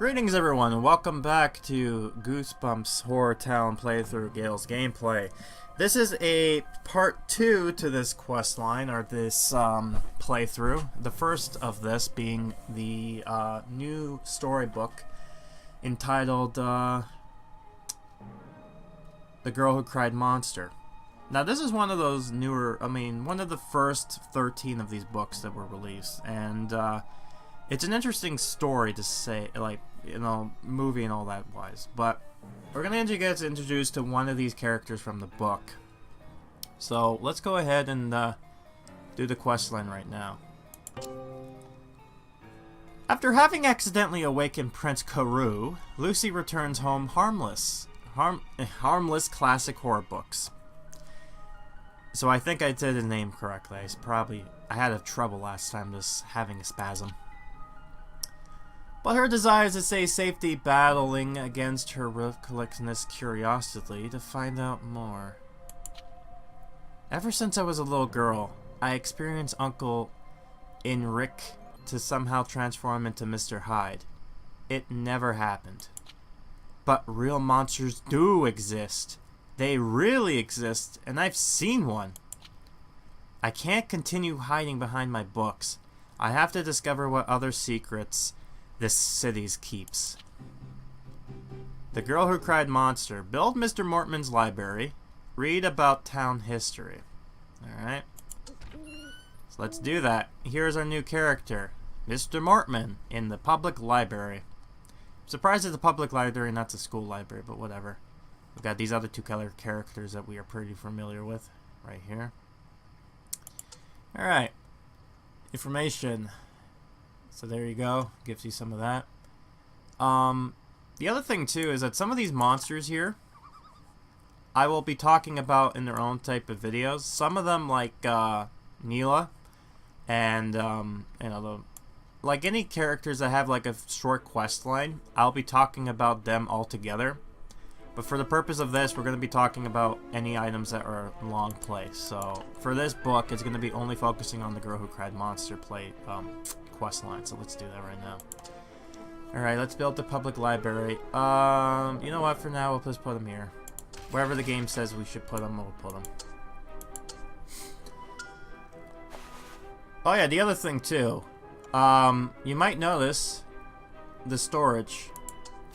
Greetings everyone, and welcome back to Goosebumps Horrortown playthrough Gale's gameplay. This is a part 2 to this quest line, or this playthrough. The first of this being the new storybook entitled The Girl Who Cried Monster. Now this is one of those newer, one of the first 13 of these books that were released, and it's an interesting story to say, movie and all that wise. But we're gonna get introduced to one of these characters from the book. So let's go ahead and do the quest line right now. After having accidentally awakened Prince Karoo, Lucy returns home harmless classic horror books. So I think I did the name correctly. I had trouble last time just having a spasm. But her desires to stay safety battling against her recollectionist curiosity to find out more. Ever since I was a little girl, I experienced Uncle Enric to somehow transform into Mr. Hyde. It never happened. But real monsters do exist. They really exist, and I've seen one. I can't continue hiding behind my books. I have to discover what other secrets this city's keeps. The Girl Who Cried Monster. Build Mr.Mortman's library. Read about town history. Alright. So let's do that. Here's our new character, Mr. Mortman, in the public library. I'm surprised it's a public library, not the school library, but whatever. We've got these other two color characters that we are pretty familiar with right here. Alright. Information. So there you go. Gives you some of that. The other thing too is that some of these monsters here I will be talking about in their own type of videos. Some of them, like Neela and like any characters that have like a short quest line, I'll be talking about them all together. But for the purpose of this, we're going to be talking about any items that are long play. So for this book, it's going to be only focusing on the Girl Who Cried Monster quest line. So let's do that right now. Alright, let's build the public library. You know what? For now, we'll just put them here. Wherever the game says we should put them, we'll put them. Oh yeah, the other thing too. You might notice the storage.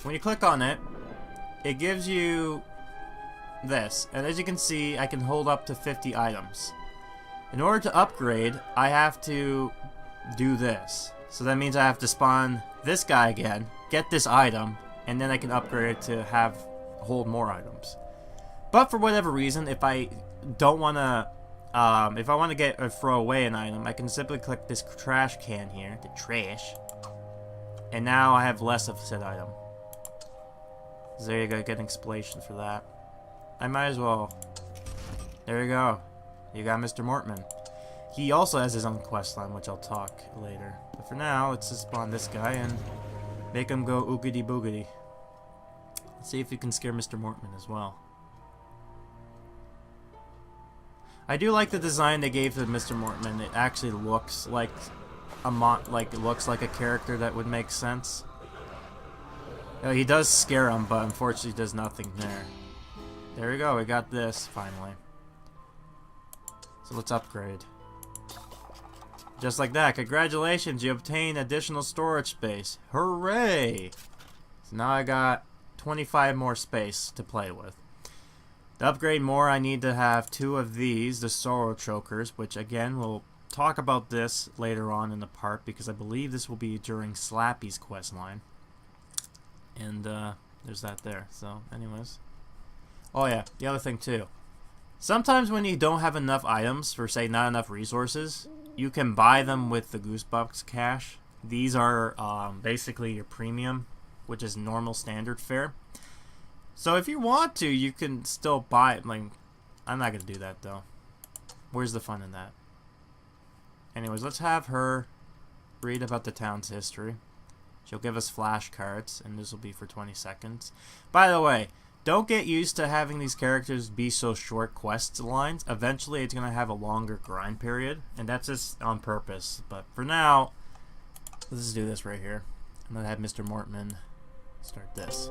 When you click on it, it gives you this, and as you can see, I can hold up to 50 items. In order to upgrade, I have to do this. So that means I have to spawn this guy again, get this item, and then I can upgrade it to hold more items. But for whatever reason, if I don't want to, if I want to throw away an item, I can simply click this trash can here, the trash, and now I have less of said item. So there you go, get an explanation for that. I might as well. There you go. You got Mr. Mortman. He also has his own quest line, which I'll talk later. But for now, let's just spawn this guy and make him go oogity boogity. Let's see if we can scare Mr. Mortman as well. I do like the design they gave to Mr. Mortman. It actually looks like it looks like a character that would make sense. He does scare him, but unfortunately does nothing there. There we go, we got this, finally. So let's upgrade. Just like that, congratulations, you obtained additional storage space. Hooray! So now I got 25 more space to play with. To upgrade more, I need to have 2 of these, the Sorrow Chokers, which again, we'll talk about this later on in the part, because I believe this will be during Slappy's quest line. And there's that there. So anyways, oh yeah, the other thing too, sometimes when you don't have enough items, for say not enough resources, you can buy them with the Goosebumps cash. These are basically your premium, which is normal standard fare. So if you want to, you can still buy it. Like, I'm not gonna do that though. Where's the fun in that? Anyways, let's have her read about the town's history. She'll give us flashcards, and this will be for 20 seconds. By the way, don't get used to having these characters be so short quest lines. Eventually, it's going to have a longer grind period, and that's just on purpose. But for now, let's just do this right here. I'm going to have Mr. Mortman start this.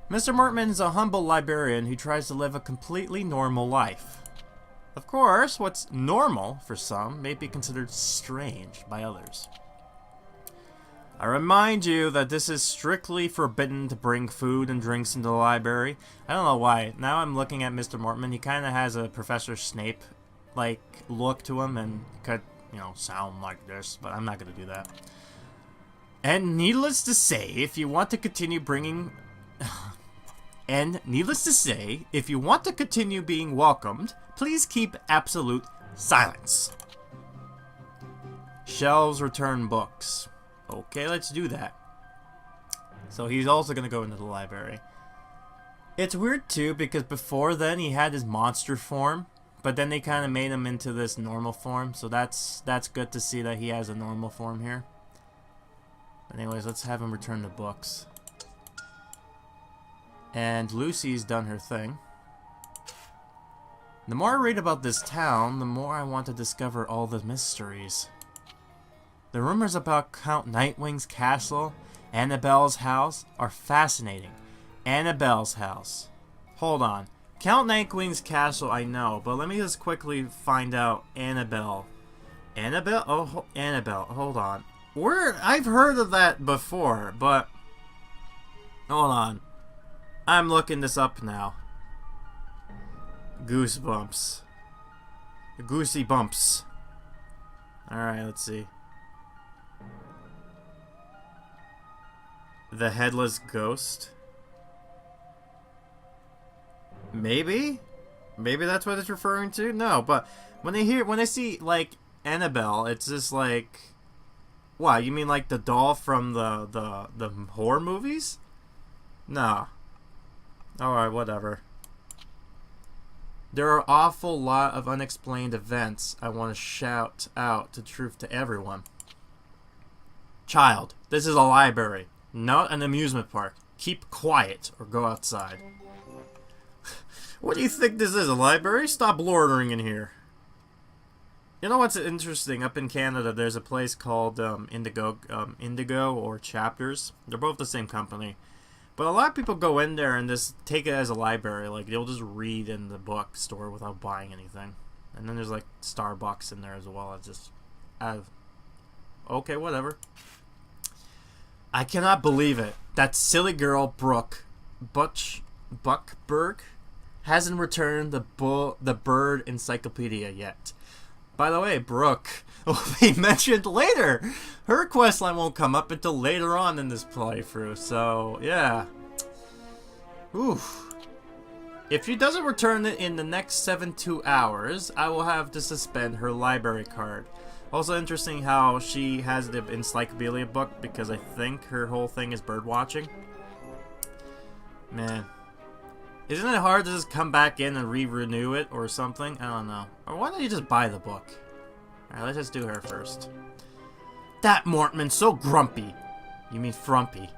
Mr. Mortman is a humble librarian who tries to live a completely normal life. Of course, what's normal for some may be considered strange by others. I remind you that this is strictly forbidden to bring food and drinks into the library. I don't know why. Now I'm looking at Mr. Mortman. He kind of has a Professor Snape-like look to him and could, you know, sound like this, but I'm not going to do that. And needless to say, if you want to continue being welcomed, please keep absolute silence. Shelves return books. Okay, let's do that. So he's also going to go into the library. It's weird too, because before then he had his monster form, but then they kind of made him into this normal form, so that's good to see that he has a normal form here. But anyways, let's have him return the books. And Lucy's done her thing. The more I read about this town, the more I want to discover all the mysteries. The rumors about Count Nightwing's castle, Annabelle's house, are fascinating. Annabelle's house. Hold on. Count Nightwing's castle I know, but let me just quickly find out Annabelle. Annabelle? Oh, Annabelle. Hold on. I've heard of that before, but... Hold on. I'm looking this up now. Goosebumps. Goosey bumps. Alright, let's see. The Headless Ghost? Maybe? Maybe that's what it's referring to? No, but when I see, like, Annabelle, it's just like... What, you mean like the doll from the horror movies? No. Alright, whatever. There are an awful lot of unexplained events I want to shout out the truth to everyone. Child, this is a library, not an amusement park. Keep quiet or go outside. What do you think this is, a library? Stop loitering in here. You know what's interesting? Up in Canada, there's a place called Indigo or Chapters. They're both the same company. But a lot of people go in there and just take it as a library. Like, they'll just read in the bookstore without buying anything. And then there's, like, Starbucks in there as well. It's just... okay, whatever. I cannot believe it. That silly girl, Brooke Buckberg, hasn't returned the bird encyclopedia yet. By the way, Brooke will be mentioned later. Her questline won't come up until later on in this playthrough, so yeah. Oof. If she doesn't return it in the next 72 hours, I will have to suspend her library card. Also interesting how she has the encyclopedia book, because I think her whole thing is bird watching. Man. Isn't it hard to just come back in and re-renew it or something? I don't know. Or why don't you just buy the book? Alright, let's just do her first. That Mortman's so grumpy. You mean frumpy.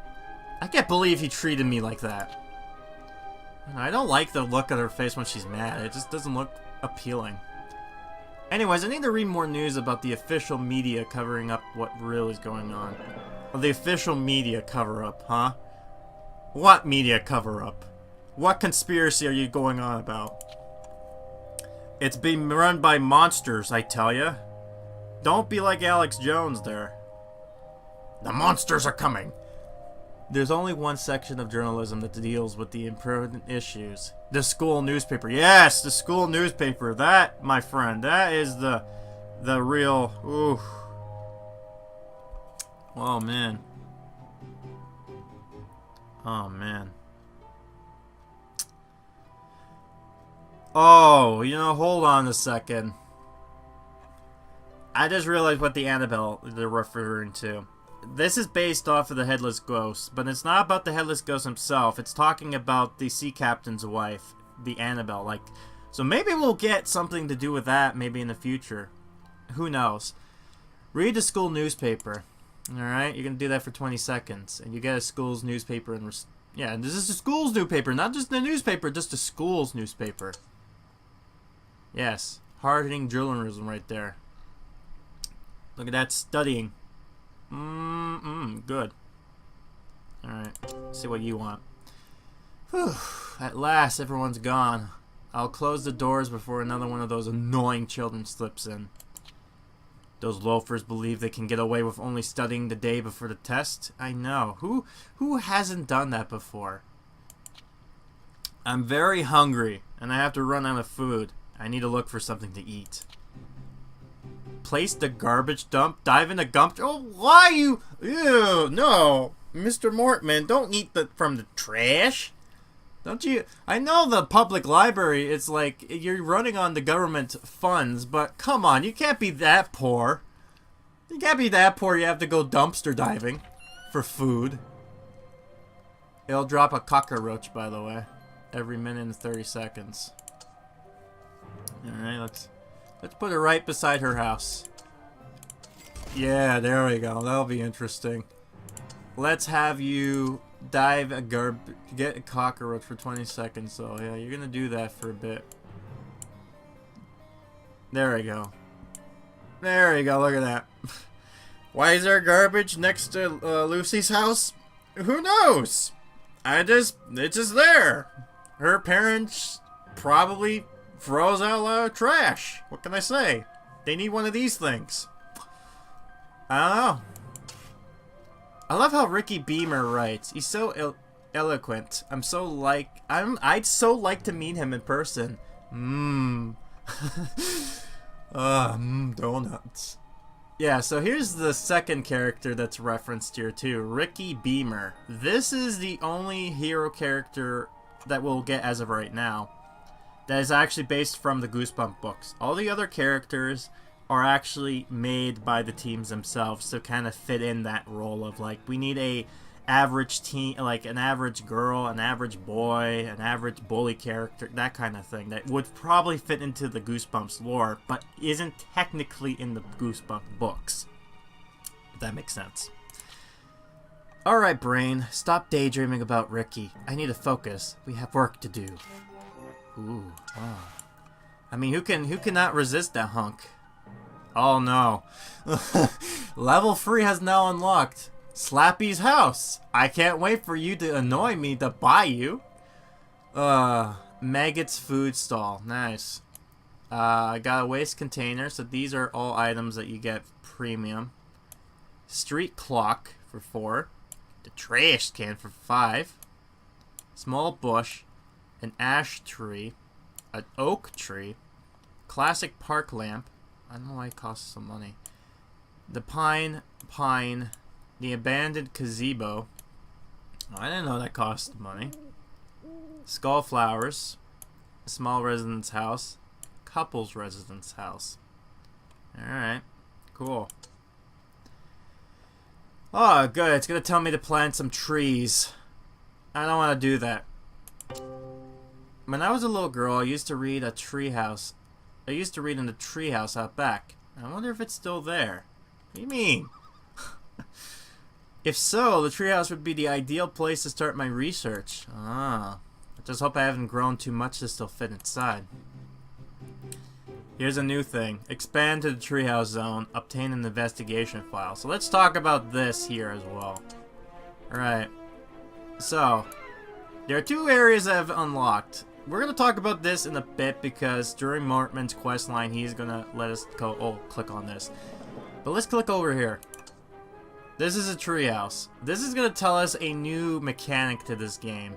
I can't believe he treated me like that. I don't like the look on her face when she's mad. It just doesn't look appealing. Anyways, I need to read more news about the official media covering up what really is going on. Or the official media cover-up, huh? What media cover-up? What conspiracy are you going on about? It's being run by monsters, I tell ya. Don't be like Alex Jones there. The monsters are coming. There's only one section of journalism that deals with the important issues. The school newspaper. Yes, the school newspaper. That, my friend, that is the real... Ooh. Oh, man. Oh, man. Oh, you know, hold on a second. I just realized what the Annabelle they're referring to. This is based off of the Headless Ghost, but it's not about the Headless Ghost himself. It's talking about the sea captain's wife, the Annabelle. Like, so maybe we'll get something to do with that maybe in the future. Who knows? Read the school newspaper. Alright, you're going to do that for 20 seconds. And you get a school's newspaper. And yeah, this is the school's newspaper. Not just the newspaper, just the school's newspaper. Yes, hard-hitting journalism right there. Look at that studying. Good. Alright, see what you want. Whew, at last everyone's gone. I'll close the doors before another one of those annoying children slips in. Those loafers believe they can get away with only studying the day before the test. I know. Who hasn't done that before? I'm very hungry, and I have to run out of food. I need to look for something to eat. Place the garbage dump? Dive in the gump? Oh, why you? Ew, no. Mr. Mortman, don't eat from the trash. Don't you? I know the public library, it's like you're running on the government funds, but come on, you can't be that poor. You can't be that poor you have to go dumpster diving for food. It'll drop a cockroach, by the way, every minute and 30 seconds. Alright, let's put it right beside her house. Yeah, there we go. That'll be interesting. Let's have you get a cockroach for 20 seconds. So yeah, you're gonna do that for a bit. There we go. There we go. Look at that. Why is there garbage next to Lucy's house? Who knows? It's just there. Her parents probably throws out a lot of trash. What can I say? They need one of these things. I don't know. I love how Ricky Beamer writes. He's so eloquent. I'd so like to meet him in person. Donuts. Yeah, so here's the second character that's referenced here too. Ricky Beamer. This is the only hero character that we'll get as of right now that is actually based from the Goosebumps books. All the other characters are actually made by the teams themselves to kind of fit in that role of like, we need a average teen, like an average girl, an average boy, an average bully character, that kind of thing that would probably fit into the Goosebumps lore, but isn't technically in the Goosebumps books. If that makes sense. Alright, brain, stop daydreaming about Ricky. I need to focus. We have work to do. Ooh, wow. I mean, who cannot resist that hunk? Oh no. Level 3 has now unlocked. Slappy's house. I can't wait for you to annoy me to buy you. Maggot's food stall. Nice. I got a waste container, so these are all items that you get premium. Street clock for 4. The trash can for 5. Small bush. An ash tree. An oak tree. Classic park lamp. I don't know why it costs some money. The pine. The abandoned gazebo. I didn't know that cost money. Skull flowers. A small residence house. Couple's residence house. Alright. Cool. Oh, good. It's going to tell me to plant some trees. I don't want to do that. When I was a little girl, I used to read in the treehouse out back. I wonder if it's still there. What do you mean? If so, the treehouse would be the ideal place to start my research. I just hope I haven't grown too much to still fit inside. Here's a new thing. Expand to the treehouse zone. Obtain an investigation file. So let's talk about this here as well. Alright. So, there are 2 areas that have unlocked. We're going to talk about this in a bit because during Mortman's questline, he's going to let us go... Oh, click on this. But let's click over here. This is a treehouse. This is going to tell us a new mechanic to this game.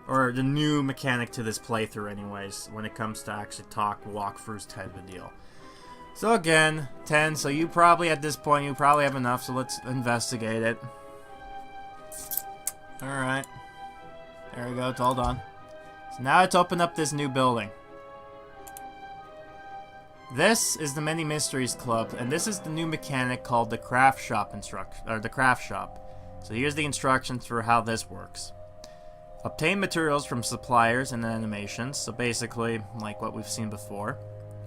Or the new mechanic to this playthrough anyways, when it comes to actually walkthroughs type of deal. So again, 10, so you probably, at this point, you probably have enough, so let's investigate it. Alright. There we go, it's all done. So now let's open up this new building. This is the Many Mysteries Club, and this is the new mechanic called the Craft Shop So here's the instructions for how this works. Obtain materials from suppliers and animations, so basically, like what we've seen before.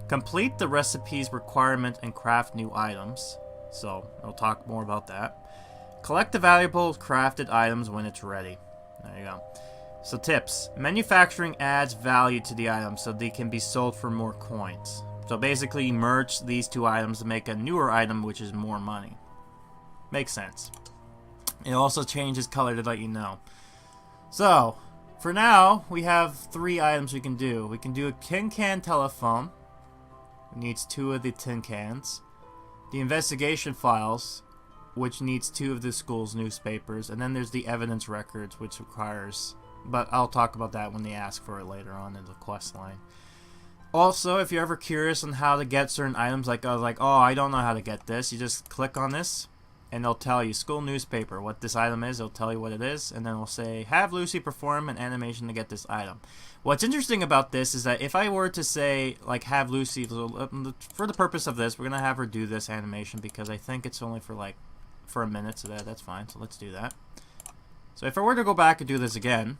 Complete the recipes requirement and craft new items, so I'll talk more about that. Collect the valuable crafted items when it's ready. There you go. So tips. Manufacturing adds value to the items so they can be sold for more coins. So basically merge these 2 items to make a newer item which is more money. Makes sense. It also changes color to let you know. So, for now, we have 3 items we can do. We can do a tin can telephone. It needs 2 of the tin cans. The investigation files, which needs 2 of the school's newspapers. And then there's the evidence records, which requires... But I'll talk about that when they ask for it later on in the quest line. Also, if you're ever curious on how to get certain items, like oh, I don't know how to get this, you just click on this, and they'll tell you, school newspaper, what this item is, it'll tell you what it is, and then it'll say, have Lucy perform an animation to get this item. What's interesting about this is that if I were to say, like, have Lucy, for the purpose of this, we're going to have her do this animation, because I think it's only for a minute, so that's fine, so let's do that. So if I were to go back and do this again,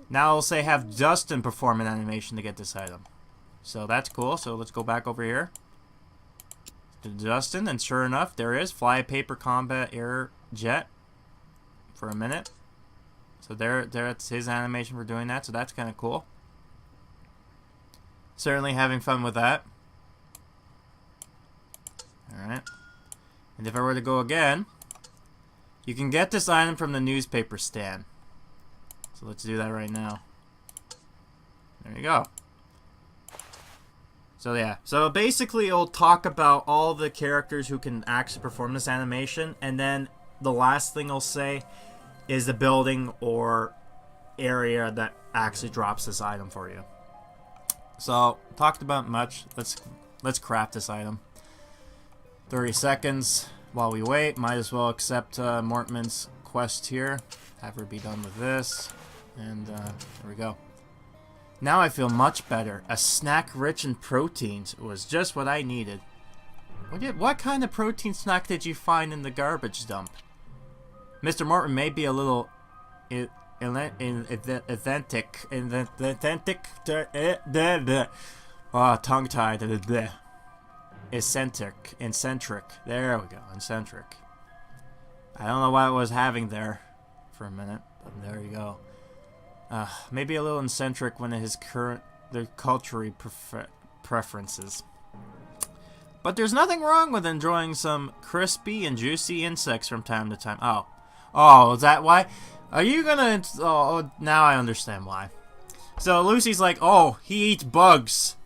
now it'll say, have Dustin perform an animation to get this item. So that's cool. So let's go back over here to Dustin, and sure enough, there is fly paper combat air jet for a minute. So there's his animation for doing that. So that's kind of cool. Certainly having fun with that. All right. And if I were to go again, you can get this item from the newspaper stand. So let's do that right now. There you go. So yeah, so basically it'll talk about all the characters who can actually perform this animation, and then the last thing it'll say is the building or area that actually drops this item for you. So, talked about much. Let's craft this item. 30 seconds while we wait. Might as well accept Mortman's quest here. Have her be done with this. And there we go. Now I feel much better. A snack rich in proteins was just what I needed. What kind of protein snack did you find in the garbage dump? Mr.Mortman may be a little tongue-tied. Eccentric. There we go. Eccentric. I don't know what I was having there for a minute, but there you go. Maybe a little eccentric when his their cultural preferences. But there's nothing wrong with enjoying some crispy and juicy insects from time to time. Oh, is that why? Are you gonna... Oh, now I understand why. So Lucy's like, oh, he eats bugs.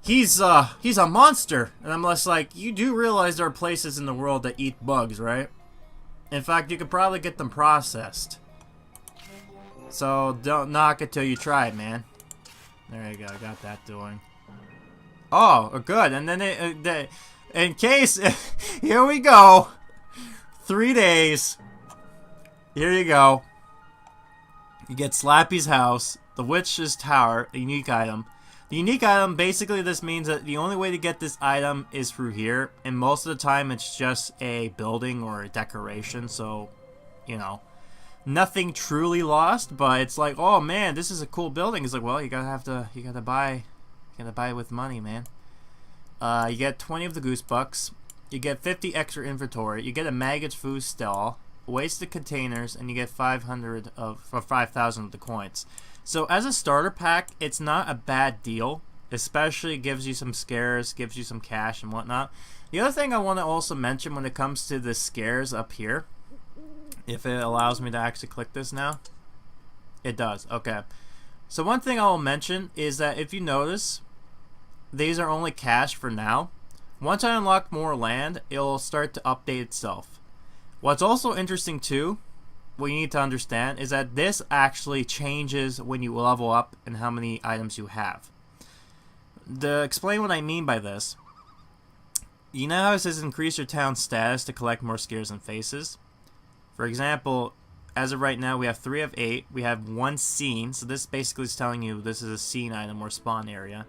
He's a monster. And I'm less like, you do realize there are places in the world that eat bugs, right? In fact, you could probably get them processed. So don't knock it till you try it, man. There you go, got that doing. Oh, good. And then in case, here we go. 3 days. Here you go. You get Slappy's house, the Witch's Tower, a unique item. The unique item, basically this means that the only way to get this item is through here. And most of the time it's just a building or a decoration, so, you know. Nothing truly lost, but it's like, oh man, this is a cool building. It's like, well, you gotta buy it with money, man. You get 20 of the goose bucks, you get 50 extra inventory, you get a maggot food stall, wasted containers, and you get 500 or 5,000 of the coins. So as a starter pack, it's not a bad deal. Especially gives you some scares, gives you some cash and whatnot. The other thing I want to also mention when it comes to the scares up here, if it allows me to actually click this now. It does. Okay. So one thing I'll mention is that if you notice, these are only cash for now. Once I unlock more land, it'll start to update itself. What's also interesting too, what you need to understand, is that this actually changes when you level up and how many items you have. To explain what I mean by this, you know how it says increase your town's status to collect more scares and faces? For example, as of right now, we have 3 of 8. We have 1 scene. So this basically is telling you this is a scene item or spawn area.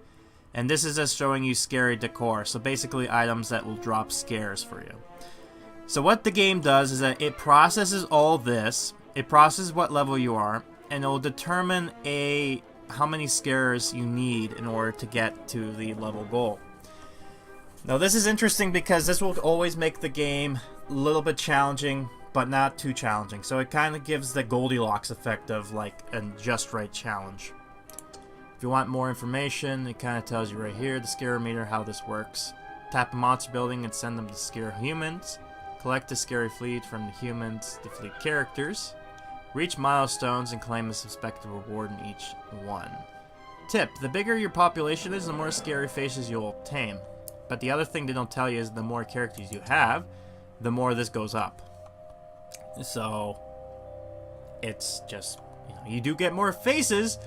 And this is just showing you scary decor. So basically items that will drop scares for you. So what the game does is that it processes all this. It processes what level you are. And it will determine how many scares you need in order to get to the level goal. Now this is interesting because this will always make the game a little bit challenging, but not too challenging. So it kind of gives the Goldilocks effect of like a just right challenge. If you want more information, it kind of tells you right here, the scare meter, how this works. Tap a monster building and send them to scare humans. Collect the scary fleet from the humans, the fleet characters. Reach milestones and claim a suspected reward in each one. Tip: the bigger your population is, the more scary faces you'll tame. But the other thing they don't tell you is the more characters you have, the more this goes up. So, it's just, you do get more faces,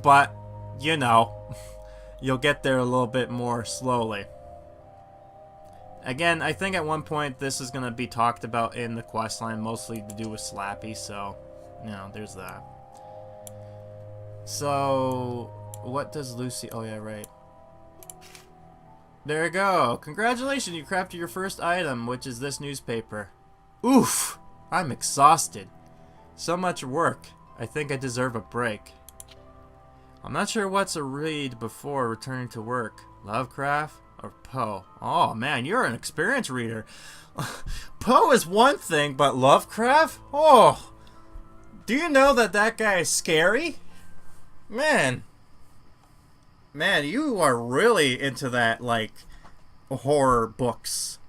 but, you'll get there a little bit more slowly. Again, I think at one point this is going to be talked about in the questline, mostly to do with Slappy, so, there's that. So, what does Lucy... Oh, yeah, right. There you go. Congratulations, you crafted your first item, which is this newspaper. Oof! I'm exhausted. So much work. I think I deserve a break. I'm not sure what to read before returning to work. Lovecraft or Poe? Oh, man, you're an experienced reader. Poe is one thing, but Lovecraft? Oh! Do you know that guy is scary? Man, you are really into that, like, horror books.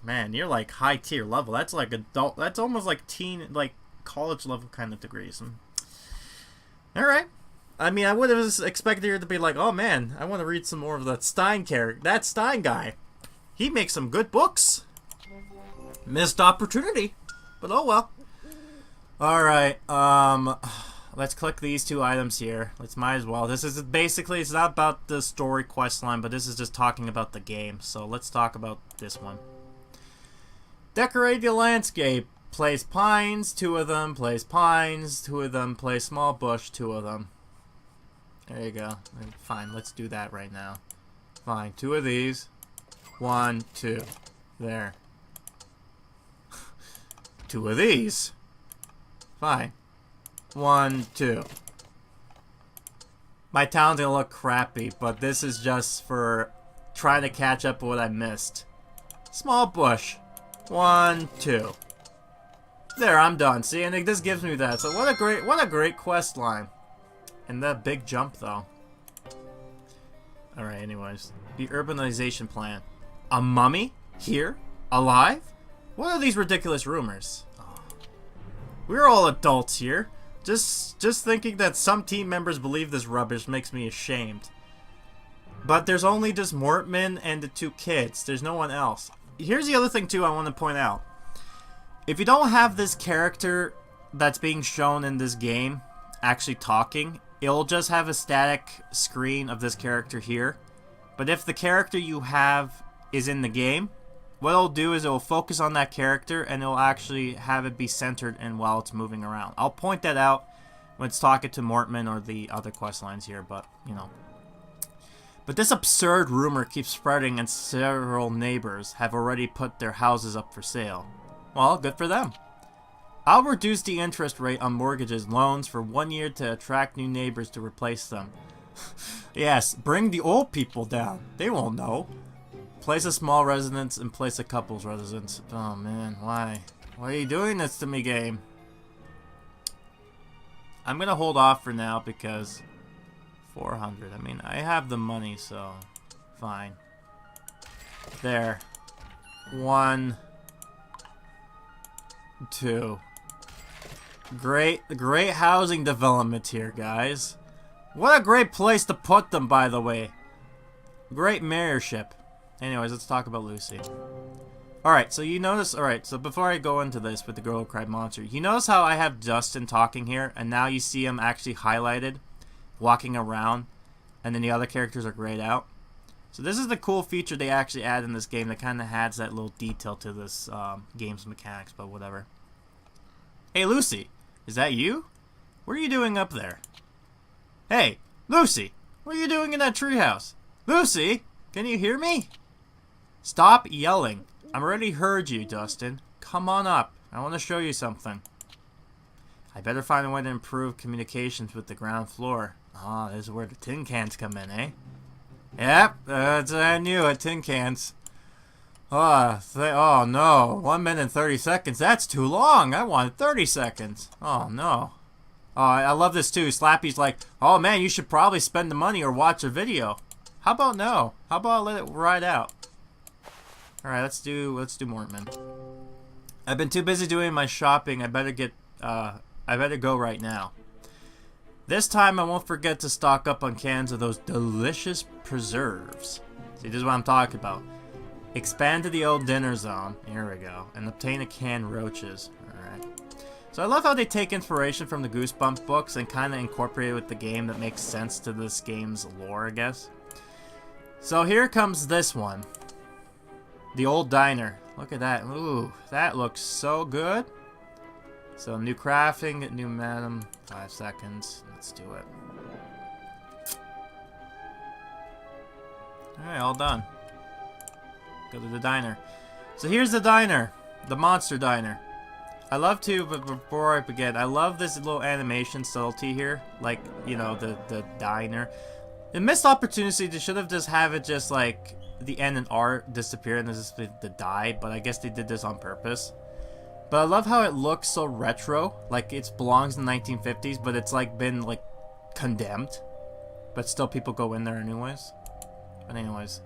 Man, you're like high tier level. That's like adult. That's almost like teen, like college level kind of degrees. All right. I mean, I would have expected you to be like, oh man, I want to read some more of that Stein character. That Stein guy. He makes some good books. Missed opportunity, but oh well. All right. Let's click these two items here. Might as well. This is basically, it's not about the story quest line, but this is just talking about the game. So let's talk about this one. Decorate the landscape. Place pines, 2 of them. Place pines, 2 of them. Place small bush, 2 of them. There you go. Fine, let's do that right now. Fine, 2 of these. 1, 2. There. 2 of these. Fine. 1, 2. My town's gonna look crappy, but this is just for trying to catch up with what I missed. Small bush. 1, 2. There, I'm done. See, and this gives me that. So what a great quest line. And that big jump though. Alright, anyways. The urbanization plan. A mummy? Here? Alive? What are these ridiculous rumors? Oh. We're all adults here. Just thinking that some team members believe this rubbish makes me ashamed. But there's only just Mortman and the 2 kids. There's no one else. Here's the other thing too I want to point out. If you don't have this character that's being shown in this game actually talking, it'll just have a static screen of this character here. But if the character you have is in the game, what it'll do is it'll focus on that character and it'll actually have it be centered in while it's moving around. I'll point that out when it's talking to Mortman or the other quest lines here, but, But this absurd rumor keeps spreading and several neighbors have already put their houses up for sale. Well, good for them. I'll reduce the interest rate on mortgages loans for 1 year to attract new neighbors to replace them. Yes, bring the old people down. They won't know. Place a small residence and place a couple's residence. Oh man, why? Why are you doing this to me, game? I'm gonna hold off for now because 400. I mean, I have the money, so fine. There. 1, 2. Great housing development here, guys. What a great place to put them, by the way. Great mayorship. Anyways, let's talk about Lucy. Alright, so you notice... Alright, so before I go into this with the Girl Who Cried Monster, you notice how I have Justin talking here, and now you see him actually highlighted, walking around, and then the other characters are grayed out? So this is the cool feature they actually add in this game that kind of adds that little detail to this game's mechanics, but whatever. Hey, Lucy, is that you? What are you doing up there? Hey, Lucy, what are you doing in that treehouse? Lucy, can you hear me? Stop yelling. I've already heard you, Dustin. Come on up. I want to show you something. I better find a way to improve communications with the ground floor. Ah, this is where the tin cans come in, eh? Yep, I knew it, tin cans. Oh no, 1 minute and 30 seconds. That's too long. I wanted 30 seconds. Oh no. Oh, I love this too. Slappy's like, oh man, you should probably spend the money or watch a video. How about no? How about I let it ride out? All right, let's do Mortman. I've been too busy doing my shopping. I better go right now. This time I won't forget to stock up on cans of those delicious preserves. See, this is what I'm talking about. Expand to the old dinner zone. Here we go. And obtain a canned roaches. Alright. So I love how they take inspiration from the Goosebumps books and kind of incorporate it with the game that makes sense to this game's lore, I guess. So here comes this one. The old diner. Look at that. Ooh, that looks so good. So new crafting, new madam, 5 seconds. Let's do it. Alright, all done. Go to the diner. So here's the diner. The monster diner. I love to, but before I forget, I love this little animation subtlety here. Like, you know, the diner. The missed opportunity, they should have just have it just like the N and R disappear and this is the die, but I guess they did this on purpose. But I love how it looks so retro, like it belongs in the 1950s, but it's like been like condemned. But still people go in there anyways. But anyways.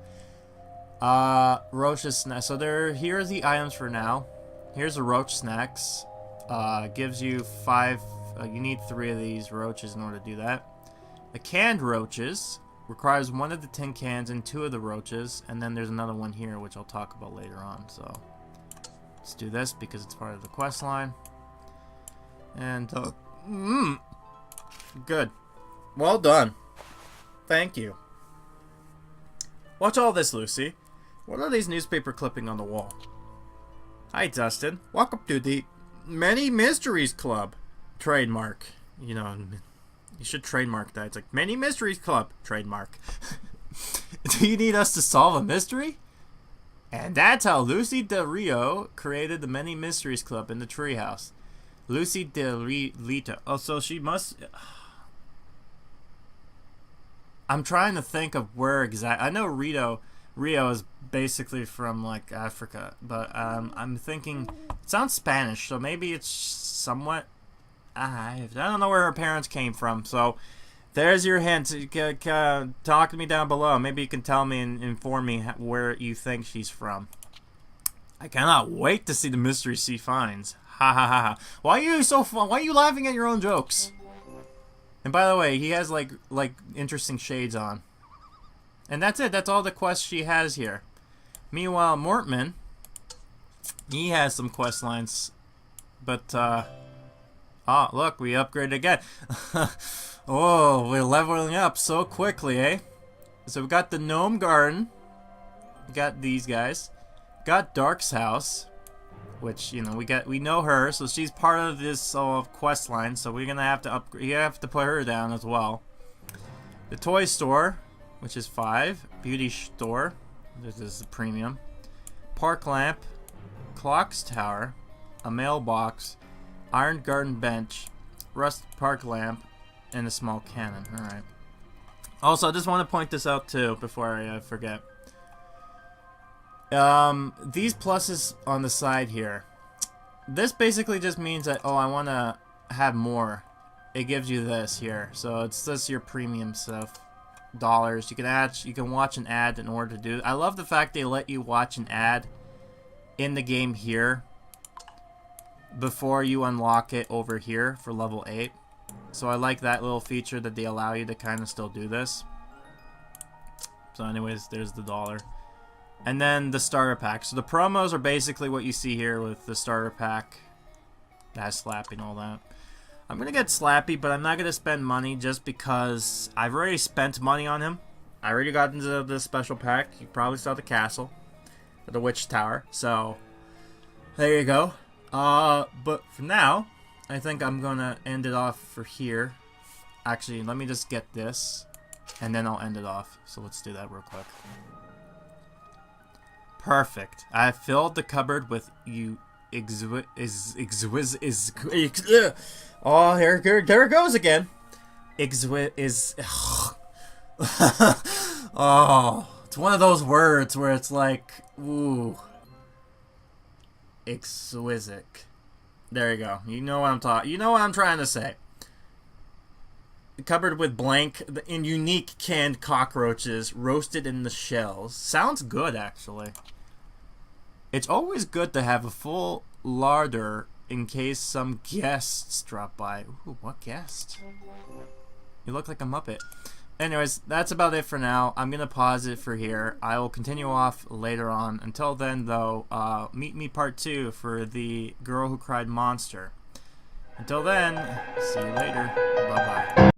Roach's snacks. So here are the items for now. Here's the roach snacks. Gives you 5, you need 3 of these roaches in order to do that. The canned roaches requires 1 of the tin cans and 2 of the roaches, and then there's another one here which I'll talk about later on. So let's do this because it's part of the quest line. And good. Well done. Thank you. Watch all this, Lucy. What are these newspaper clipping on the wall? Hi, Dustin. Welcome to the Many Mysteries Club. Trademark. You know, you should trademark that. It's like, Many Mysteries Club. Trademark. Do you need us to solve a mystery? And that's how Lucy Del Rio created the Many Mysteries Club in the treehouse. Lucy Del Rito. Oh, so she must... I'm trying to think of where exactly... I know Rio is basically from, like, Africa. But I'm thinking... It sounds Spanish, so maybe it's somewhat... I don't know where her parents came from, so... There's your hint. Talk to me down below. Maybe you can tell me and inform me where you think she's from. I cannot wait to see the mystery she finds. Ha ha ha ha. Why are you so fun? Why are you laughing at your own jokes? And by the way, he has like interesting shades on. And that's it. That's all the quests she has here. Meanwhile, Mortman, he has some quest lines. But, oh, look, we upgraded again. Oh, we're leveling up so quickly, eh? So we got the Gnome Garden. We got these guys. Got Dark's house, which, you know, we know her, so she's part of this quest line. So we're gonna have to upgrade. You have to put her down as well. The toy store, which is 5. Beauty store, this is the premium. Park lamp, clocks tower, a mailbox, iron garden bench, rust park lamp, and a small cannon. Alright. Also, I just want to point this out too before I forget. These pluses on the side here. This basically just means that, oh, I want to have more. It gives you this here. So it's just your premium stuff. Dollars. You can watch an ad in order to do it. I love the fact they let you watch an ad in the game here before you unlock it over here for level 8. So I like that little feature that they allow you to kind of still do this. So anyways, there's the dollar. And then the starter pack. So the promos are basically what you see here with the starter pack. That's Slappy and all that. I'm going to get Slappy, but I'm not going to spend money just because I've already spent money on him. I already got into the special pack. You probably saw the castle. The witch tower. So, there you go. But for now, I think I'm going to end it off for here. Actually, let me just get this, and then I'll end it off. So let's do that real quick. Perfect. I filled the cupboard with you. Oh, there it goes again. Oh, it's one of those words where it's like, ooh, exquisite. There you go. You know what I'm talking. You know what I'm trying to say. Covered with blank and unique canned cockroaches roasted in the shells. Sounds good, actually. It's always good to have a full larder in case some guests drop by. Ooh, what guest? You look like a Muppet. Anyways, that's about it for now. I'm going to pause it for here. I will continue off later on. Until then, though, meet me part 2 for the Girl Who Cried Monster. Until then, see you later. Bye-bye.